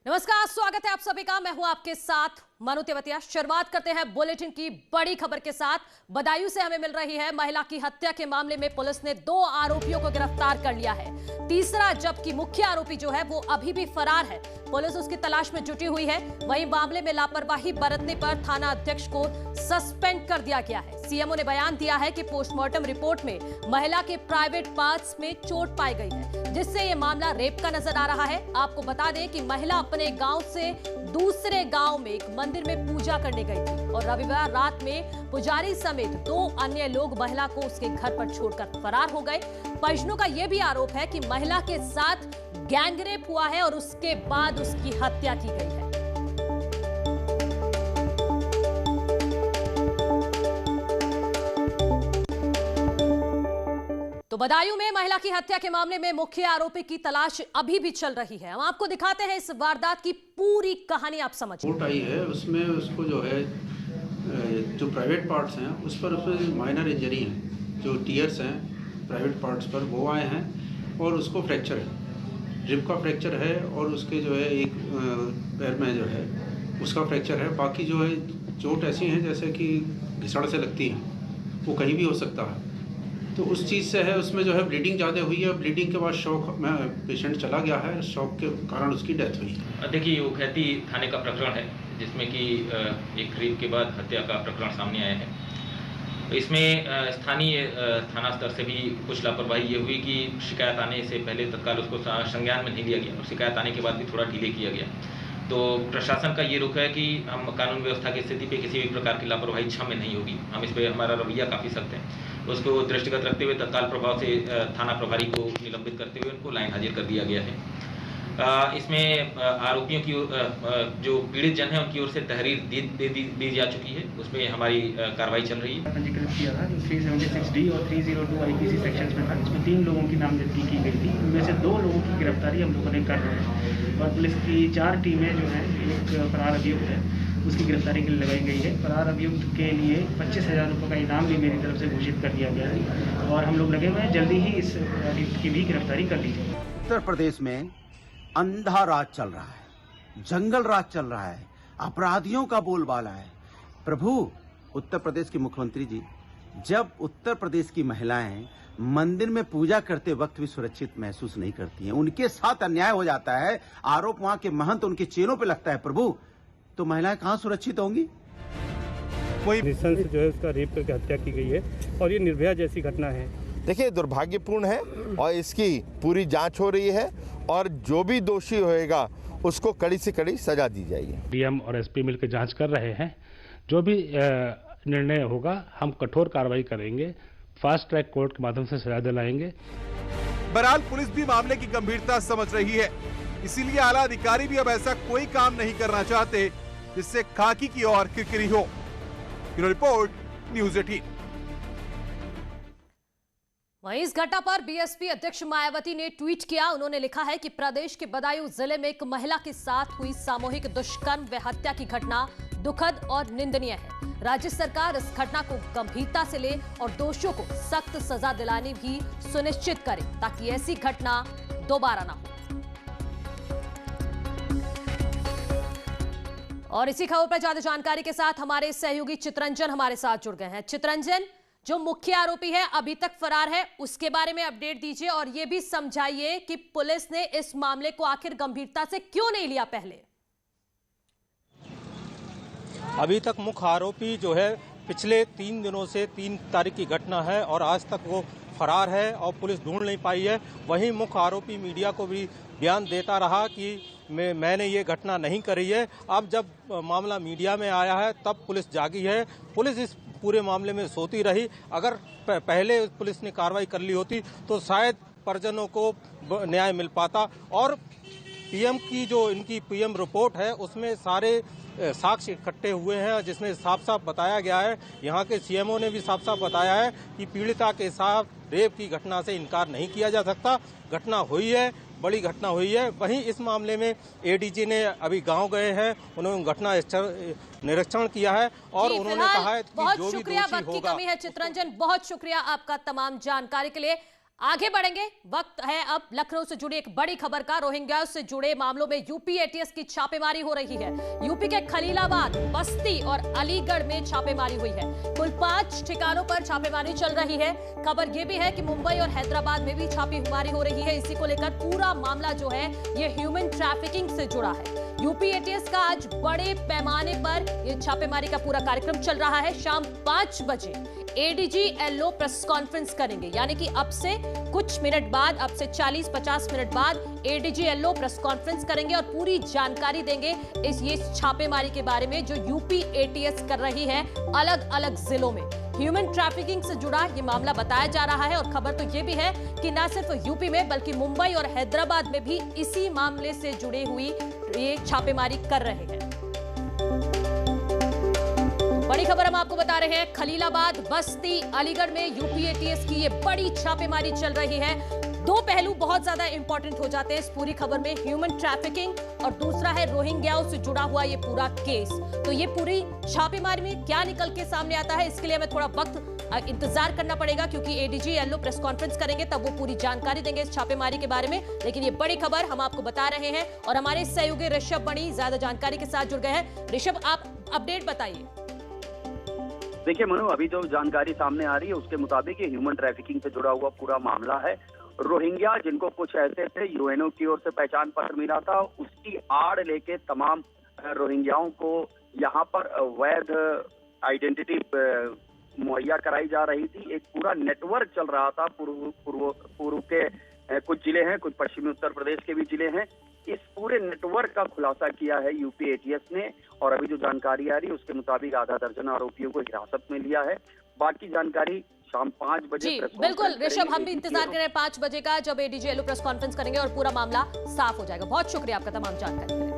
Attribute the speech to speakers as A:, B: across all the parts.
A: नमस्कार, स्वागत है आप सभी का। मैं हूं आपके साथ मनु तेवतिया। शुरुआत करते हैं बुलेटिन की बड़ी खबर के साथ। बदायूं से हमें मिल रही है महिला की हत्या के मामले में पुलिस ने 2 आरोपियों को गिरफ्तार कर लिया है। तीसरा जबकि मुख्य आरोपी जो है वो अभी भी फरार है, पुलिस उसकी तलाश में जुटी हुई है। वहीं मामले में लापरवाही बरतने पर थाना अध्यक्ष को सस्पेंड कर दिया गया है। सीएमओ ने बयान दिया है कि पोस्टमार्टम रिपोर्ट में महिला के प्राइवेट पार्ट्स में चोट पाई गई है, जिससे ये मामला रेप का नजर आ रहा है। आपको बता दें कि महिला अपने गांव से दूसरे गांव में एक मंदिर में पूजा करने गई थी और रविवार रात में पुजारी समेत 2 अन्य लोग महिला को उसके घर पर छोड़कर फरार हो गए। परिजनों का यह भी आरोप है कि महिला के साथ गैंगरेप हुआ है और उसके बाद उसकी हत्या की गई है। तो बदायूं में महिला की हत्या के मामले में मुख्य आरोपी की तलाश अभी भी चल रही है। हम आपको दिखाते हैं इस वारदात की पूरी कहानी, आप समझिए।
B: रिपोर्ट आई है, उसमें उसको जो है जो प्राइवेट पार्ट्स हैं उस पर उसमें माइनर इंजरी है, जो टीयर्स हैं प्राइवेट पार्ट्स पर वो आए हैं और उसको फ्रैक्चर है, रिब का फ्रैक्चर है और उसके जो है एक पैर में जो है उसका फ्रैक्चर है। बाकी जो है चोट ऐसी हैं जैसे कि घिसड़ से लगती है, वो कहीं भी हो सकता है। तो उस चीज़ से है, उसमें जो है ब्लीडिंग ज़्यादा हुई है। ब्लीडिंग के बाद शॉक में पेशेंट चला गया है, शॉक के कारण उसकी डेथ हुई है।
C: देखिए, वो खैती थाने का प्रकरण है जिसमें कि एक रेप के बाद हत्या का प्रकरण सामने आया है। इसमें स्थानीय थाना स्तर से भी कुछ लापरवाही ये हुई कि शिकायत आने से पहले तत्काल उसको संज्ञान में नहीं लिया गया और शिकायत आने के बाद भी थोड़ा डिले किया गया। तो प्रशासन का ये रुख है कि हम कानून व्यवस्था की स्थिति पे किसी भी प्रकार की लापरवाही क्षम्य नहीं होगी। हम इस पे हमारा रवैया काफ़ी सख्त है। उसको दृष्टिगत रखते हुए तत्काल प्रभाव से थाना प्रभारी को निलंबित करते हुए उनको लाइन हाजिर कर दिया गया है। इसमें आरोपियों की जो पीड़ित जन है उनकी ओर से तहरीर दी जा चुकी है, उसमें हमारी कार्रवाई चल रही है।
D: पंजीकृत किया था जो 376D और 302 IPC सेक्शंस में था, इसमें 3 लोगों की नामजदगी की गई थी। उनमें से 2 लोगों की गिरफ्तारी हम लोगों ने कर रहे हैं और पुलिस की 4 टीमें जो हैं, एक फरार अभियुक्त है उसकी गिरफ्तारी के लिए लगाई गई है। फरार अभियुक्त के लिए 25,000 रुपये का इनाम भी मेरी तरफ से घोषित कर दिया गया है और हम लोग लगे हुए हैं जल्दी ही इस अभियुक्त की भी गिरफ्तारी कर ली जाएगी।
E: उत्तर प्रदेश में अंधा राज चल रहा है, जंगल राज चल रहा है, अपराधियों का बोलबाला है। प्रभु उत्तर प्रदेश के मुख्यमंत्री जी, जब उत्तर प्रदेश की महिलाएं मंदिर में पूजा करते वक्त भी सुरक्षित महसूस नहीं करती हैं, उनके साथ अन्याय हो जाता है, आरोप वहां के महंत उनके चेलों पे लगता है, प्रभु तो महिलाएं कहां सुरक्षित होंगी?
F: कोई निशंस जो है उसका रेप करके हत्या की गई है और ये निर्भया जैसी घटना है।
G: देखिए, दुर्भाग्यपूर्ण है और इसकी पूरी जांच हो रही है और जो भी दोषी होएगा उसको कड़ी से कड़ी सजा दी जाएगी।
F: डीएम और एसपी मिलकर जांच कर रहे हैं, जो भी निर्णय होगा हम कठोर कार्रवाई करेंगे, फास्ट ट्रैक कोर्ट के माध्यम से सजा दिलाएंगे।
H: बहरहाल पुलिस भी मामले की गंभीरता समझ रही है, इसीलिए आला अधिकारी भी अब ऐसा कोई काम नहीं करना चाहते जिससे खाकी की ओर किरकिरी हो। Bureau report, news 18।
A: वहीं इस घटना पर बीएसपी अध्यक्ष मायावती ने ट्वीट किया। उन्होंने लिखा है कि प्रदेश के बदायूं जिले में एक महिला के साथ हुई सामूहिक दुष्कर्म व हत्या की घटना दुखद और निंदनीय है। राज्य सरकार इस घटना को गंभीरता से ले और दोषियों को सख्त सजा दिलानी भी सुनिश्चित करे ताकि ऐसी घटना दोबारा ना हो। और इसी खबर पर ज्यादा जानकारी के साथ हमारे सहयोगी चितरंजन हमारे साथ जुड़ गए हैं। चितरंजन, जो मुख्य आरोपी है अभी तक फरार है, उसके बारे में अपडेट दीजिए और यह भी समझाइए कि पुलिस ने इस मामले को आखिर गंभीरता से क्यों नहीं लिया पहले।
I: अभी तक मुख्य आरोपी जो है पिछले 3 दिनों से 3 तारीख की घटना है और आज तक वो फरार है और पुलिस ढूंढ नहीं पाई है। वहीं मुख्य आरोपी मीडिया को भी बयान देता रहा कि मैंने ये घटना नहीं करी है। अब जब मामला मीडिया में आया है तब पुलिस जागी है। पुलिस इस पूरे मामले में सोती रही। अगर पहले पुलिस ने कार्रवाई कर ली होती तो शायद परिजनों को न्याय मिल पाता। और पीएम की जो इनकी पीएम रिपोर्ट है उसमें सारे साक्ष्य इकट्ठे हुए हैं जिसमें साफ साफ बताया गया है, यहाँ के सीएमओ ने भी साफ साफ बताया है कि पीड़िता के साथ रेप की घटना से इनकार नहीं किया जा सकता। घटना हुई है, बड़ी घटना हुई है। वहीं इस मामले में एडीजी ने अभी गांव गए हैं, उन्होंने घटना निरीक्षण किया है और उन्होंने कहा है कि
A: बहुत
I: जो भी
A: शुक्रिया,
I: दोषी
A: वक्त की
I: होगा।
A: कमी है चितरंजन, बहुत शुक्रिया आपका तमाम जानकारी के लिए। आगे बढ़ेंगे। वक्त है अब लखनऊ से जुड़ी एक बड़ी खबर का। रोहिंग्या से जुड़े मामलों में यूपी एटीएस की छापेमारी हो रही है। यूपी के खलीलाबाद, बस्ती और अलीगढ़ में छापेमारी हुई है। कुल 5 ठिकानों पर छापेमारी चल रही है। खबर यह भी है कि मुंबई और हैदराबाद में भी छापेमारी हो रही है। इसी को लेकर पूरा मामला जो है ये ह्यूमन ट्रैफिकिंग से जुड़ा है। यूपी एटीएस का आज बड़े पैमाने पर ये छापेमारी का पूरा कार्यक्रम चल रहा है। शाम 5 बजे एडीजी-एलओ प्रेस कॉन्फ्रेंस करेंगे, यानी कि अब से कुछ मिनट बाद, अब से 40-50 मिनट बाद एडीजी-एलओ प्रेस कॉन्फ्रेंस करेंगे और पूरी जानकारी देंगे ये छापेमारी के बारे में जो यूपी एटीएस कर रही है अलग अलग जिलों में। ह्यूमन ट्रैफिकिंग से जुड़ा ये मामला बताया जा रहा है और खबर तो ये भी है कि न सिर्फ यूपी में बल्कि मुंबई और हैदराबाद में भी इसी मामले से जुड़ी हुई ये छापेमारी कर रहे हैं। बड़ी खबर हम आपको बता रहे हैं, खलीलाबाद, बस्ती, अलीगढ़ में यूपी एटीएस की ये बड़ी छापेमारी चल रही है। दो पहलू बहुत ज्यादा इंपॉर्टेंट हो जाते हैं इस पूरी खबर में, ह्यूमन ट्रैफिकिंग और दूसरा है रोहिंग्याओं से जुड़ा हुआ ये पूरा केस। तो ये पूरी छापेमारी में क्या निकल के सामने आता है, इसके लिए हमें थोड़ा वक्त इंतजार करना पड़ेगा, क्योंकि एडीजी-एलओ प्रेस कॉन्फ्रेंस करेंगे तब वो पूरी जानकारी देंगे इस छापेमारी के बारे में। लेकिन ये बड़ी खबर हम आपको बता रहे हैं और हमारे सहयोगी ऋषभ बड़ी ज्यादा जानकारी के साथ जुड़ गए हैं। ऋषभ, आप अपडेट बताइए।
J: देखिए मनु, अभी जो जानकारी सामने आ रही है उसके मुताबिक ये ह्यूमन ट्रैफिकिंग से जुड़ा हुआ पूरा मामला है। रोहिंग्या जिनको कुछ ऐसे थे यूएनओ की ओर से पहचान पत्र मिला था, उसकी आड़ लेके तमाम रोहिंग्याओं को यहाँ पर वैध आइडेंटिटी मुहैया कराई जा रही थी। एक पूरा नेटवर्क चल रहा था। पूर्व के कुछ जिले हैं, कुछ पश्चिमी उत्तर प्रदेश के भी जिले हैं। इस पूरे नेटवर्क का खुलासा किया है यूपी एटीएस ने और अभी जो जानकारी आ रही है उसके मुताबिक आधा दर्जन आरोपियों को हिरासत में लिया है। बाकी जानकारी शाम 5 बजे
A: जी बिल्कुल ऋषभ, हम भी इंतजार कर रहे हैं 5 बजे का, जब एडीजी-एलओ प्रेस कॉन्फ्रेंस करेंगे और पूरा मामला साफ हो जाएगा। बहुत शुक्रिया आपका तमाम जानकारी के लिए।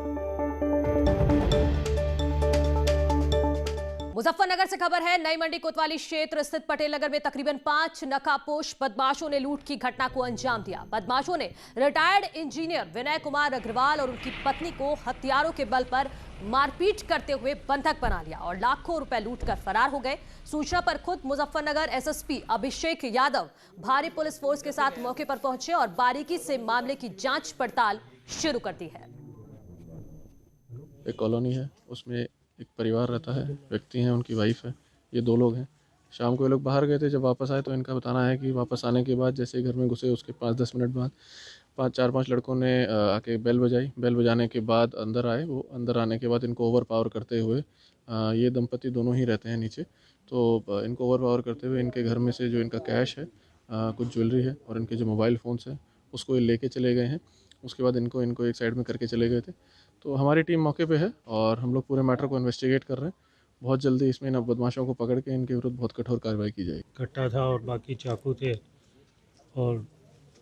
A: मुजफ्फरनगर से खबर है, नई मंडी कोतवाली क्षेत्र स्थित पटेल नगर में तकरीबन 5 नकाबपोश बदमाशों ने लूट की घटना को अंजाम दिया। बदमाशों ने रिटायर्ड इंजीनियर विनय कुमार अग्रवाल और उनकी पत्नी को हथियारों के बल पर मारपीट करते हुए बंधक बना लिया और लाखों रुपए लूटकर फरार हो गए। सूचना पर खुद मुजफ्फरनगर एसएसपी अभिषेक यादव भारी पुलिस फोर्स के साथ मौके पर पहुंचे और बारीकी से मामले की जांच पड़ताल शुरू कर दी है।
K: एक कॉलोनी है, उसमें एक परिवार रहता है, व्यक्ति हैं, उनकी वाइफ है, ये 2 लोग हैं। शाम को ये लोग बाहर गए थे, जब वापस आए तो इनका बताना है कि वापस आने के बाद जैसे घर में घुसे उसके 5-10 मिनट बाद 4-5 लड़कों ने आके बेल बजाई। बेल बजाने के बाद अंदर आए। वो अंदर आने के बाद इनको ओवर पावर करते हुए, ये दंपति दोनों ही रहते हैं नीचे, तो इनको ओवर पावर करते हुए इनके घर में से जो इनका कैश है, कुछ ज्वेलरी है और इनके जो मोबाइल फ़ोन्स हैं उसको ये लेके चले गए हैं। उसके बाद इनको एक साइड में करके चले गए थे। तो हमारी टीम मौके पे है और हम लोग पूरे मैटर को इन्वेस्टिगेट कर रहे हैं। बहुत जल्दी इसमें इन बदमाशों को पकड़ के इनके विरुद्ध बहुत कठोर कार्रवाई की जाएगी।
L: कट्टा था और बाकी चाकू थे और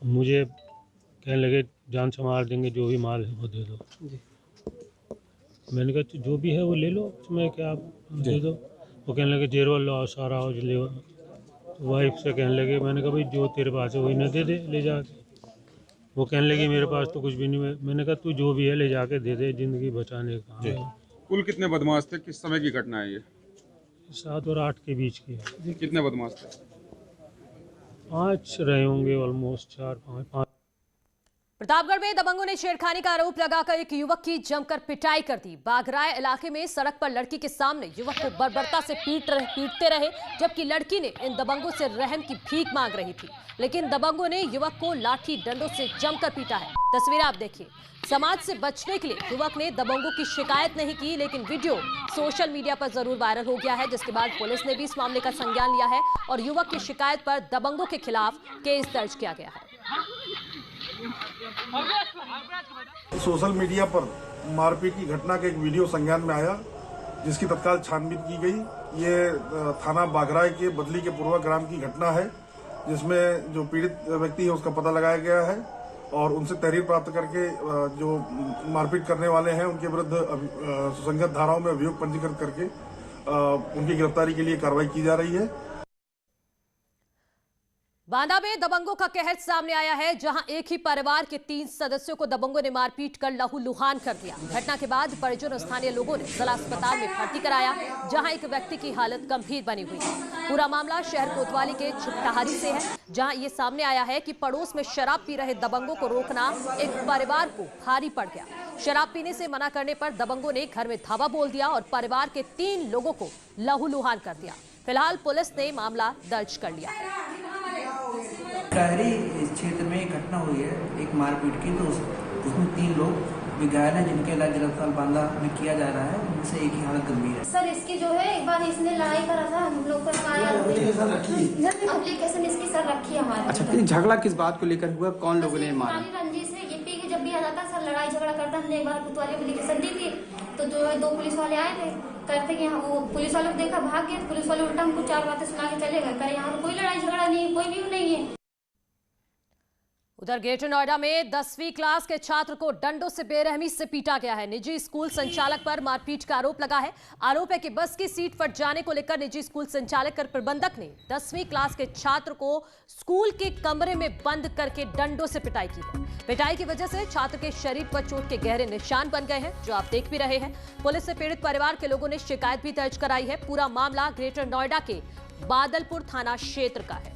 L: मुझे कहने लगे जान से मार देंगे, जो भी माल है वो दे दो जी। मैंने कहा जो भी है वो ले लो, उसमें क्या दे दो। वो कहने लगे जेरवल लो, सारा हो ले। वाइफ से कहने लगे, मैंने कहा भाई जो तेरे पास है वही ना दे दे, ले जाके। वो कहने लगे मेरे पास तो कुछ भी नहीं है। मैंने कहा तू जो भी है ले जाके दे दे, जिंदगी बचाने का।
M: कुल कितने बदमाश थे, किस समय की घटना है ये?
L: 7 और 8 के बीच की है।
M: कितने बदमाश थे?
L: 5 रहे होंगे, ऑलमोस्ट 4-5।
A: प्रतापगढ़ में दबंगों ने छेड़खानी का आरोप लगाकर एक युवक की जमकर पिटाई कर दी। बागराय इलाके में सड़क पर लड़की के सामने युवक को बर्बरता से पीटते रहे, जबकि लड़की ने इन दबंगों से रहम की भीख मांग रही थी, लेकिन दबंगों ने युवक को लाठी डंडों से जमकर पीटा है। तस्वीर आप देखिए। समाज से बचने के लिए युवक ने दबंगों की शिकायत नहीं की, लेकिन वीडियो सोशल मीडिया पर जरूर वायरल हो गया है, जिसके बाद पुलिस ने भी इस मामले का संज्ञान लिया है और युवक की शिकायत पर दबंगों के खिलाफ केस दर्ज किया गया है।
N: सोशल मीडिया पर मारपीट की घटना का एक वीडियो संज्ञान में आया, जिसकी तत्काल छानबीन की गई। ये थाना बागराय के बदली के पूर्वा ग्राम की घटना है, जिसमें जो पीड़ित व्यक्ति है उसका पता लगाया गया है और उनसे तहरीर प्राप्त करके जो मारपीट करने वाले हैं उनके विरुद्ध सुसंगत धाराओं में अभियोग पंजीकृत करके उनकी गिरफ्तारी के लिए कार्रवाई की जा रही है।
A: बांदा में दबंगों का कहर सामने आया है, जहां एक ही परिवार के 3 सदस्यों को दबंगों ने मारपीट कर लहूलुहान कर दिया। घटना के बाद परिजन और स्थानीय लोगों ने जिला अस्पताल में भर्ती कराया, जहां एक व्यक्ति की हालत गंभीर बनी हुई है। पूरा मामला शहर कोतवाली के छुटकहारी से है, जहां ये सामने आया है कि पड़ोस में शराब पी रहे दबंगों को रोकना एक परिवार को भारी पड़ गया। शराब पीने से मना करने पर दबंगों ने घर में धावा बोल दिया और परिवार के 3 लोगों को लहूलुहान कर दिया। फिलहाल पुलिस ने मामला दर्ज कर लिया है।
O: शहरी क्षेत्र में घटना हुई है एक मारपीट की, तो उसमें 3 लोग भी घायल हैं, जिनके इलाज जिला अस्पताल बांदा में किया जा रहा है। उनसे एक ही हालत गंभीर है।
P: सर इसकी जो है एक बार इसने लड़ाई करा था, हम लोग एप्लीकेशन इसकी सर रखी है हमारे।
Q: अच्छा, फिर झगड़ा किस बात को लेकर हुआ? कौन लोगों ने मारा?
P: रंजिश है, ये पी के जब भी आ जाता सर लड़ाई झगड़ा करता। हमने एक बार कोतवाली एप्लीकेशन दी थी, तो जो है 2 पुलिस वाले आए थे, करते कि वो पुलिस वालों को देखा भाग गए। पुलिस वाले उल्टा हमको 4 बातें सुना के चले गए, करे यहाँ पर कोई लड़ाई झगड़ा नहीं, कोई भी नहीं है।
A: उधर ग्रेटर नोएडा में 10वीं क्लास के छात्र को डंडों से बेरहमी से पीटा गया है। निजी स्कूल संचालक पर मारपीट का आरोप लगा है। आरोप है कि बस की सीट फट जाने को लेकर निजी स्कूल संचालक और प्रबंधक ने 10वीं क्लास के छात्र को स्कूल के कमरे में बंद करके डंडों से पिटाई की है। पिटाई की वजह से छात्र के शरीर पर चोट के गहरे निशान बन गए हैं, जो आप देख भी रहे हैं। पुलिस से पीड़ित परिवार के लोगों ने शिकायत भी दर्ज कराई है। पूरा मामला ग्रेटर नोएडा के बादलपुर थाना क्षेत्र का है।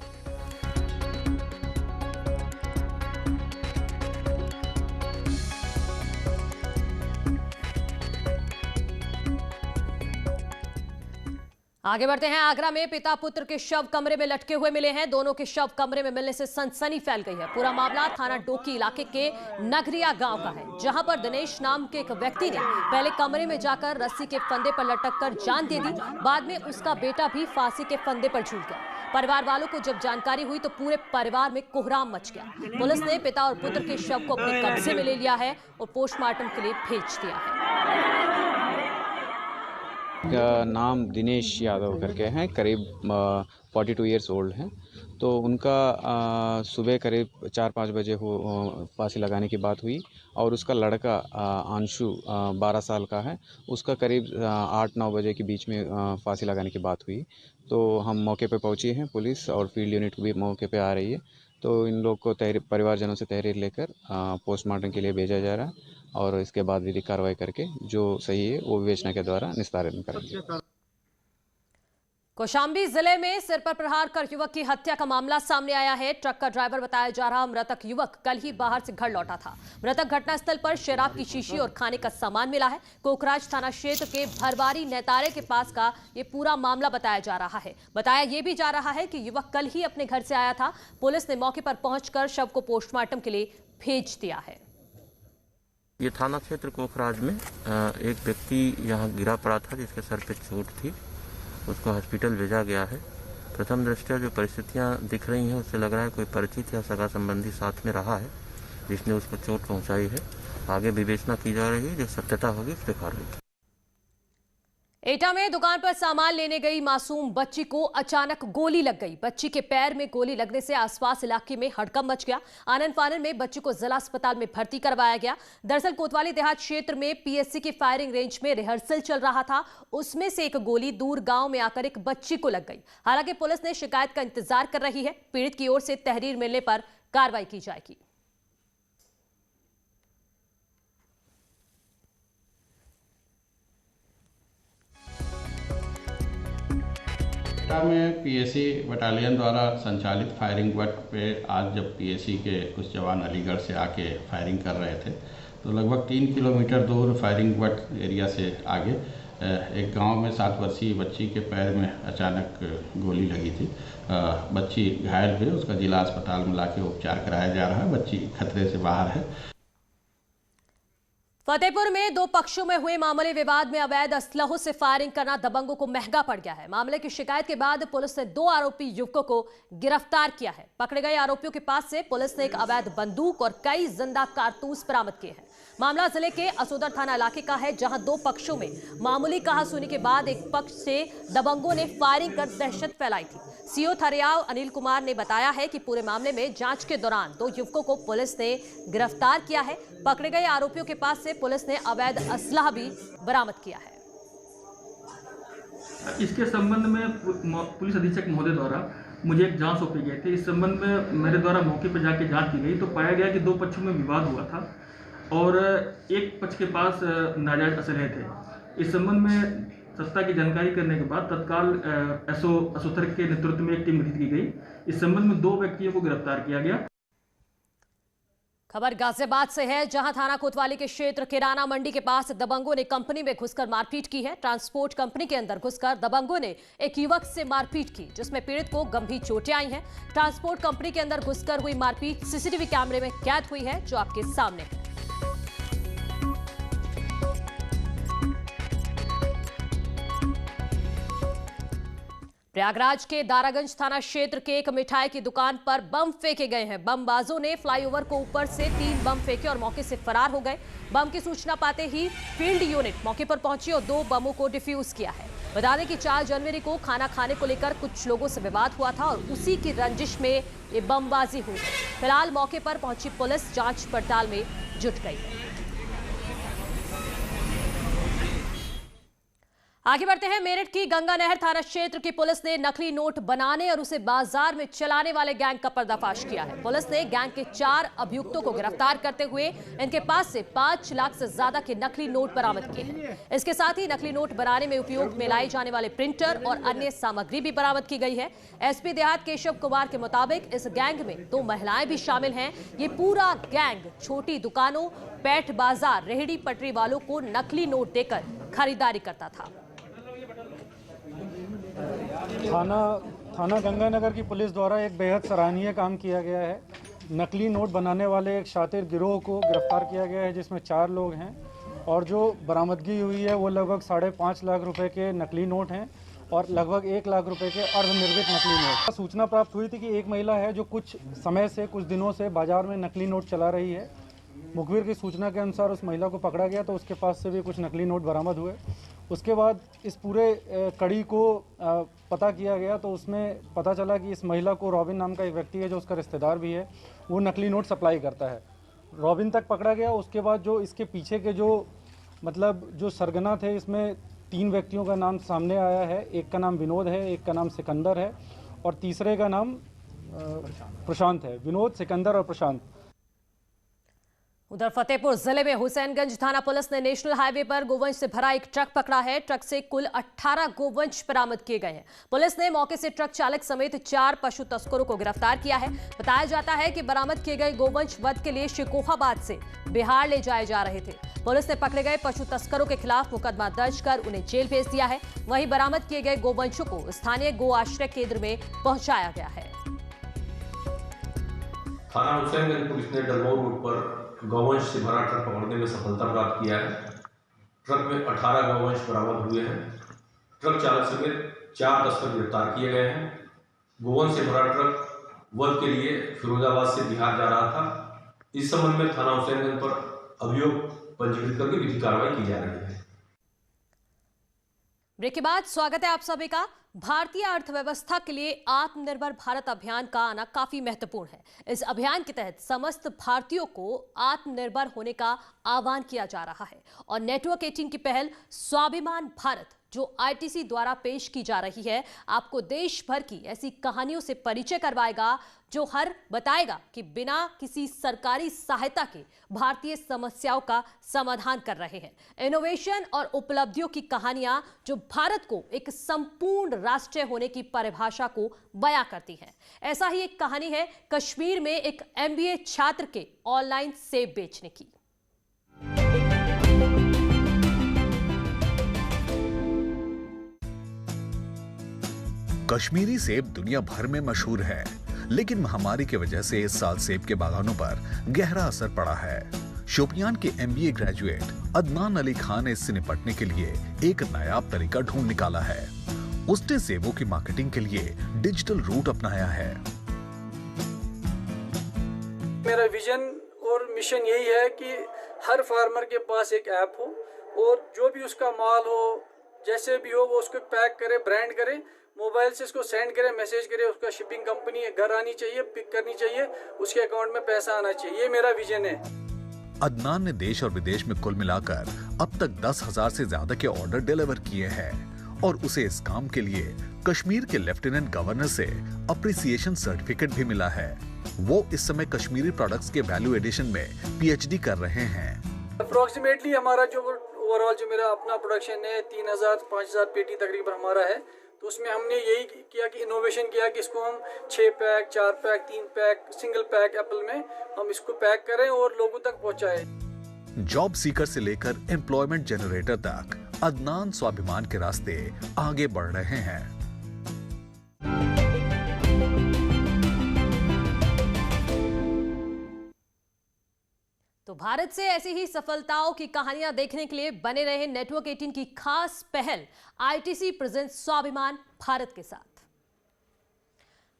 A: आगे बढ़ते हैं। आगरा में पिता पुत्र के शव कमरे में लटके हुए मिले हैं। दोनों के शव कमरे में मिलने से सनसनी फैल गई है। पूरा मामला थाना डोकी इलाके के नगरिया गांव का है, जहां पर दिनेश नाम के एक व्यक्ति ने पहले कमरे में जाकर रस्सी के फंदे पर लटककर जान दे दी। बाद में उसका बेटा भी फांसी के फंदे पर झूल गया। परिवार वालों को जब जानकारी हुई तो पूरे परिवार में कोहराम मच गया। पुलिस ने पिता और पुत्र के शव को अपने कब्जे में ले लिया है और पोस्टमार्टम के लिए भेज दिया है।
R: नाम दिनेश यादव करके हैं, करीब 42 इयर्स ओल्ड हैं। तो उनका सुबह करीब 4-5 बजे फांसी लगाने की बात हुई और उसका लड़का अंशु 12 साल का है, उसका करीब 8-9 बजे के बीच में फांसी लगाने की बात हुई। तो हम मौके पे पहुंचे हैं, पुलिस और फील्ड यूनिट भी मौके पे आ रही है। तो इन लोग को परिवारजनों से तहरीर लेकर पोस्टमार्टम के लिए भेजा जा रहा है और इसके बाद विधिक कार्रवाई करके जो सही है वो विवेचना के द्वारा निस्तारण करेंगे।
A: कौशाम्बी जिले में सिर पर प्रहार कर युवक की हत्या का मामला सामने आया है। ट्रक का ड्राइवर बताया जा रहा मृतक युवक कल ही बाहर से घर लौटा था। मृतक घटनास्थल पर शराब की शीशी और खाने का सामान मिला है। कोकराज थाना क्षेत्र के भरवारी नेतारे के पास का ये पूरा मामला बताया जा रहा है। बताया ये भी जा रहा है कि युवक कल ही अपने घर से आया था। पुलिस ने मौके पर पहुंचकर शव को पोस्टमार्टम के लिए भेज दिया है।
S: ये थाना क्षेत्र कोखराज में एक व्यक्ति यहाँ गिरा पड़ा था, जिसके सर पे चोट थी। उसको हॉस्पिटल भेजा गया है। प्रथम दृष्टया जो परिस्थितियाँ दिख रही हैं उससे लग रहा है कोई परिचित या सगा संबंधी साथ में रहा है जिसने उसको चोट पहुँचाई है। आगे विवेचना की जा रही है, जो सत्यता होगी उस पर कार्रवाई।
A: एटा में दुकान पर सामान लेने गई मासूम बच्ची को अचानक गोली लग गई। बच्ची के पैर में गोली लगने से आसपास इलाके में हड़कंप मच गया। आनन फानन में बच्ची को जिला अस्पताल में भर्ती करवाया गया। दरअसल कोतवाली देहात क्षेत्र में पीएससी की फायरिंग रेंज में रिहर्सल चल रहा था। उसमें से एक गोली दूर गांव में आकर एक बच्ची को लग गई। हालांकि पुलिस ने शिकायत का इंतजार कर रही है। पीड़ित की ओर से तहरीर मिलने पर कार्रवाई की जाएगी।
T: में पीएससी बटालियन द्वारा संचालित फायरिंग बट पे आज जब पीएससी के कुछ जवान अलीगढ़ से आके फायरिंग कर रहे थे, तो लगभग 3 किलोमीटर दूर फायरिंग बट एरिया से आगे एक गांव में 7 वर्षीय बच्ची के पैर में अचानक गोली लगी थी। बच्ची घायल हुई, उसका जिला अस्पताल में लाके उपचार कराया जा रहा है। बच्ची खतरे से बाहर है।
A: फतेहपुर में 2 पक्षों में हुए मामूली विवाद में अवैध असलहों से फायरिंग करना दबंगों को महंगा पड़ गया है। मामले की शिकायत के बाद पुलिस ने 2 आरोपी युवकों को गिरफ्तार किया है। पकड़े गए आरोपियों के पास से पुलिस ने एक अवैध बंदूक और कई जिंदा कारतूस बरामद किए हैं। मामला जिले के असोदर थाना इलाके का है, जहां 2 पक्षों में मामूली कहासुनी के बाद एक पक्ष से दबंगों ने फायरिंग कर दहशत फैलाई थी। सीओ थरियाव अनिल कुमार ने बताया है कि पूरे मामले में जांच के दौरान 2 युवकों को पुलिस ने गिरफ्तार किया है। पकड़े गए आरोपियों के पास से पुलिस ने अवैध असलहा भी बरामद किया है।
U: इसके संबंध में पुलिस अधीक्षक महोदय द्वारा
D: मुझे एक जांच सौंपे गए थे। इस संबंध में मेरे द्वारा मौके पर जाके जांच की गई तो पाया गया कि 2 पक्षों में विवाद हुआ था और एक पक्ष के पास नाजायज असलहे थे। इस संबंध में सत्ता की जानकारी करने के बाद तत्काल एसओ असुथर के नेतृत्व में एक टीम गठित की गई। इस संबंध में 2 व्यक्तियों को गिरफ्तार किया गया।
A: खबर गाजियाबाद से है, जहां थाना कोतवाली के क्षेत्र किराना मंडी के पास दबंगों ने कंपनी में घुसकर मारपीट की है। ट्रांसपोर्ट कंपनी के अंदर घुसकर दबंगों ने एक युवक से मारपीट की, जिसमें पीड़ित को गंभीर चोटें आई हैं। ट्रांसपोर्ट कंपनी के अंदर घुसकर हुई मारपीट सीसीटीवी कैमरे में कैद हुई है, जो आपके सामने है। प्रयागराज के दारागंज थाना क्षेत्र के एक मिठाई की दुकान पर बम फेंके गए हैं। बमबाजों ने फ्लाईओवर को ऊपर से 3 बम फेंके और मौके से फरार हो गए। बम की सूचना पाते ही फील्ड यूनिट मौके पर पहुंची और 2 बमों को डिफ्यूज किया है। बता दें कि 4 जनवरी को खाना खाने को लेकर कुछ लोगों से विवाद हुआ था और उसी की रंजिश में ये बमबाजी हुई। फिलहाल मौके पर पहुंची पुलिस जांच पड़ताल में जुट गई है। आगे बढ़ते हैं। मेरठ की गंगा नहर थाना क्षेत्र की पुलिस ने नकली नोट बनाने और उसे बाजार में चलाने वाले गैंग का पर्दाफाश किया है। पुलिस ने गैंग के 4 अभियुक्तों को गिरफ्तार करते हुए इनके पास से 5 लाख से ज्यादा के नकली नोट बरामद किए हैं। इसके साथ ही नकली नोट बनाने में उपयोग में लाए जाने वाले प्रिंटर और अन्य सामग्री भी बरामद की गई है। एसपी देहात केशव कुमार के मुताबिक इस गैंग में 2 महिलाएं भी शामिल हैं। ये पूरा गैंग छोटी दुकानों, पैठ बाजार, रेहड़ी पटरी वालों को नकली नोट देकर खरीदारी करता था।
U: थाना गंगानगर की पुलिस द्वारा एक बेहद सराहनीय काम किया गया है। नकली नोट बनाने वाले एक शातिर गिरोह को गिरफ्तार किया गया है, जिसमें 4 लोग हैं और जो बरामदगी हुई है वो लगभग 5.5 लाख रुपए के नकली नोट हैं और लगभग 1 लाख रुपए के अर्धनिर्मित नकली नोट। सूचना प्राप्त हुई थी कि एक महिला है जो कुछ दिनों से बाजार में नकली नोट चला रही है। मुखबिर की सूचना के अनुसार उस महिला को पकड़ा गया तो उसके पास से भी कुछ नकली नोट बरामद हुए। उसके बाद इस पूरे कड़ी को पता किया गया तो उसमें पता चला कि इस महिला को रॉबिन नाम का एक व्यक्ति है जो उसका रिश्तेदार भी है, वो नकली नोट सप्लाई करता है। रॉबिन तक पकड़ा गया। उसके बाद जो इसके पीछे के जो सरगना थे, इसमें 3 व्यक्तियों का नाम सामने आया है। एक का नाम विनोद है, एक का नाम सिकंदर है और तीसरे का नाम प्रशांत है। विनोद, सिकंदर और प्रशांत।
A: उधर फतेहपुर जिले में हुसैनगंज थाना पुलिस ने नेशनल हाईवे पर गोवंश से भरा एक ट्रक पकड़ा है। ट्रक से कुल 18 गोवंश बरामद किए गए हैं। पुलिस ने मौके से ट्रक चालक समेत 4 पशु तस्करों को गिरफ्तार किया है। बताया जाता है कि बरामद किए गए गोवंश वध के लिए शिकोहाबाद से बिहार ले जाए जा रहे थे। पुलिस ने पकड़े गए पशु तस्करों के खिलाफ मुकदमा दर्ज कर उन्हें जेल भेज दिया है। वहीं बरामद किए गए गोवंशों को स्थानीय गो आश्रय केंद्र में पहुंचाया गया है।
V: थाना हुसैनगंज पुलिस ने डलमौर रोड पर गौवंश से भरा ट्रक पकड़ने में सफलता प्राप्त किया है। ट्रक में 18 गौवंश बरामद हुए हैं। ट्रक चालक समेत 4 तस्कर गिरफ्तार किए गए हैं। गोवंश से भरा ट्रक वध के लिए फिरोजाबाद से बिहार जा रहा था। इस संबंध में थाना हुसैनगंज पर अभियोग पंजीकृत करके विधिक कार्रवाई की जा रही है।
A: ब्रेक के बाद स्वागत है आप सभी का। भारतीय अर्थव्यवस्था के लिए आत्मनिर्भर भारत अभियान का आना काफी महत्वपूर्ण है। इस अभियान के तहत समस्त भारतीयों को आत्मनिर्भर होने का आह्वान किया जा रहा है और नेटवर्क 18 की पहल स्वाभिमान भारत जो आईटीसी द्वारा पेश की जा रही है, आपको देश भर की ऐसी कहानियों से परिचय करवाएगा जो हर बताएगा कि बिना किसी सरकारी सहायता के भारतीय समस्याओं का समाधान कर रहे हैं। इनोवेशन और उपलब्धियों की कहानियां जो भारत को एक संपूर्ण राष्ट्र होने की परिभाषा को बयां करती हैं। ऐसा ही एक कहानी है कश्मीर में एक MBA छात्र के ऑनलाइन सेब बेचने की।
W: कश्मीरी सेब दुनिया भर में मशहूर है, लेकिन महामारी की वजह से इस साल सेब के बागानों पर गहरा असर पड़ा है। शोपियान के MBA ग्रेजुएट अदनान अली खान ने इससे निपटने के लिए एक नायाब तरीका ढूंढ निकाला है। उसने सेबों की मार्केटिंग के लिए डिजिटल रूट अपनाया है।
X: मेरा विजन और मिशन यही है कि हर फार्मर के पास एक ऐप हो और जो भी उसका माल हो, जैसे भी हो, वो उसको पैक करे, ब्रांड करे, मोबाइल से इसको सेंड करे, मैसेज करे, उसका शिपिंग कंपनी घर आनी चाहिए, पिक करनी चाहिए, उसके अकाउंट में पैसा आना चाहिए। ये मेरा विजन है।
W: अदनान ने देश और विदेश में कुल मिलाकर अब तक 10,000 से ज्यादा के ऑर्डर डिलीवर किए हैं और उसे इस काम के लिए कश्मीर के लेफ्टिनेंट गवर्नर से अप्रिसिएशन सर्टिफिकेट भी मिला है। वो इस समय कश्मीरी प्रोडक्ट्स के वैल्यू एडिशन में पीएचडी कर रहे हैं।
X: अप्रोक्सीमेटली हमारा जो ओवरऑल जो मेरा अपना प्रोडक्शन है 3000-5000 पेटी तकरीबन हमारा है। तो उसमें हमने यही किया कि इनोवेशन किया कि इसको हम 6 pack, 4 pack, 3 pack, single pack Apple में हम इसको पैक करें और लोगों तक पहुंचाएं।
W: जॉब सीकर से लेकर एम्प्लॉयमेंट जनरेटर तक अदनान स्वाभिमान के रास्ते आगे बढ़ रहे हैं।
A: तो भारत से ऐसी ही सफलताओं की कहानियां देखने के लिए बने रहे नेटवर्क 18 की खास पहल आईटीसी प्रेजेंट्स स्वाभिमान भारत के साथ।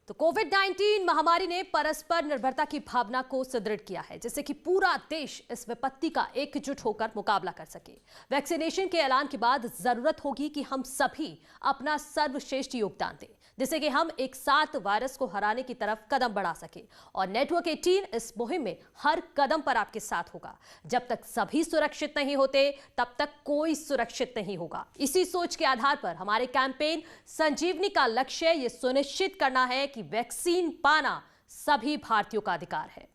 A: तो कोविड-19 महामारी ने परस्पर निर्भरता की भावना को सुदृढ़ किया है, जिससे कि पूरा देश इस विपत्ति का एकजुट होकर मुकाबला कर सके। वैक्सीनेशन के ऐलान के बाद जरूरत होगी कि हम सभी अपना सर्वश्रेष्ठ योगदान दें, जिससे कि हम एक साथ वायरस को हराने की तरफ कदम बढ़ा सके। और नेटवर्क 18 इस मुहिम में हर कदम पर आपके साथ होगा। जब तक सभी सुरक्षित नहीं होते, तब तक कोई सुरक्षित नहीं होगा। इसी सोच के आधार पर हमारे कैंपेन संजीवनी का लक्ष्य ये सुनिश्चित करना है कि वैक्सीन पाना सभी भारतीयों का अधिकार है।